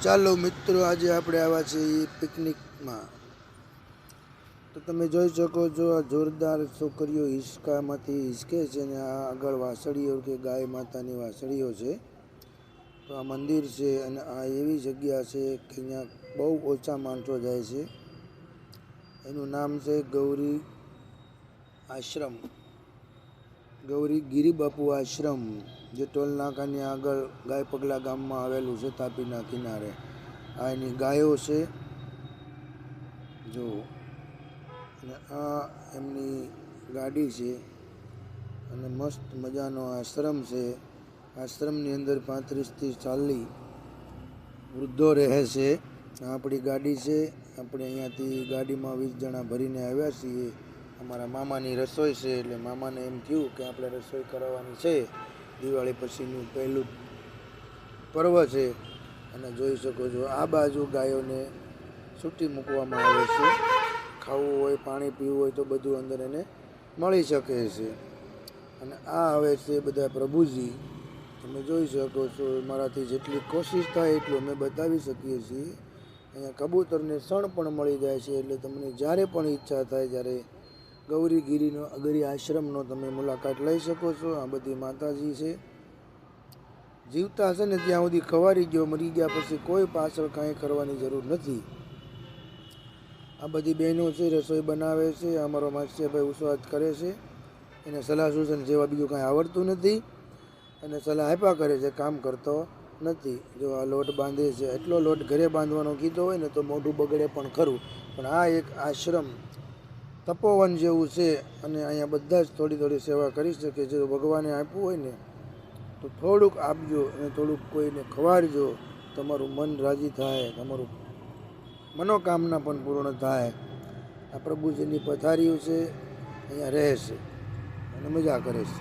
ચાલો મિત્રો, આજે આપણે આવ્યા છીએ પિકનિકમાં. તો તમે જોઈ શકો છો, આ જોરદાર છોકરીઓ હિંચકામાંથી હિંચકે છે ને આ આગળ વાસળીઓ કે ગાય માતાની વાસળીઓ છે. તો આ મંદિર છે અને આ એવી જગ્યા છે કે અહીંયા બહુ ઓછા માણસો જાય છે. એનું નામ છે ગૌરી આશ્રમ, ગૌરી ગિરિબાપુ આશ્રમ, જે ટોલ નાકાની આગળ ગાય પગલા ગામમાં આવેલું છે, તાપીના કિનારે. આ એની ગાયો છે જો, અને આ એમની ગાડી છે અને મસ્ત મજાનો આશ્રમ છે. આશ્રમની અંદર 35થી 40 વૃદ્ધો રહે છે. આ આપણી ગાડી છે. આપણે અહીંયાથી ગાડીમાં 20 જણા ભરીને આવ્યા છીએ. અમારા મામાની રસોઈ છે, એટલે મામાને એમ થયું કે આપણે રસોઈ કરવાની છે. દિવાળી પછીનું પહેલું પર્વ છે. અને જોઈ શકો છો, આ બાજુ ગાયોને છૂટી મૂકવામાં આવે છે. ખાવું હોય, પાણી પીવું હોય તો બધું અંદર એને મળી શકે છે. અને આ આવે છે બધા પ્રભુજી. તમે જોઈ શકો છો, મારાથી જેટલી કોશિશ થાય એટલું અમે બતાવી શકીએ છીએ. અહીંયા કબૂતરને શણ પણ મળી જાય છે, એટલે તમને જ્યારે પણ ઈચ્છા થાય ત્યારે ગૌરી આશ્રમનો તમે મુલાકાત લઈ શકો છો. આ બધી માતાજી છે. જીવતા હશે ને ત્યાં સુધી ખવારી ગયો, મરી ગયા પછી કોઈ પાછળ કાંઈ કરવાની જરૂર નથી. આ બધી બહેનો છે, રસોઈ બનાવે છે. અમારો માસ્ટરભાઈ ઉસ્વાદ કરે છે. એને સલાહ સૂચન જેવા બીજું કાંઈ આવડતું નથી અને સલાહ આપ્યા કરે છે, કામ કરતો નથી. જો આ લોટ બાંધે છે, એટલો લોટ ઘરે બાંધવાનો કીધો હોય ને તો મોઢું બગડે પણ ખરું. પણ આ એક આશ્રમ તપોવન જેવું છે અને અહીંયા બધા જ થોડી થોડી સેવા કરી શકે. જો ભગવાને આપ્યું હોય ને તો થોડુંક આપજો અને થોડુંક કોઈને ખવાડજો. તમારું મન રાજી થાય, તમારું મનોકામના પણ પૂર્ણ થાય. આ પ્રભુજીની પથારીઓ છે, અહીંયા રહે છે અને મજા કરે છે.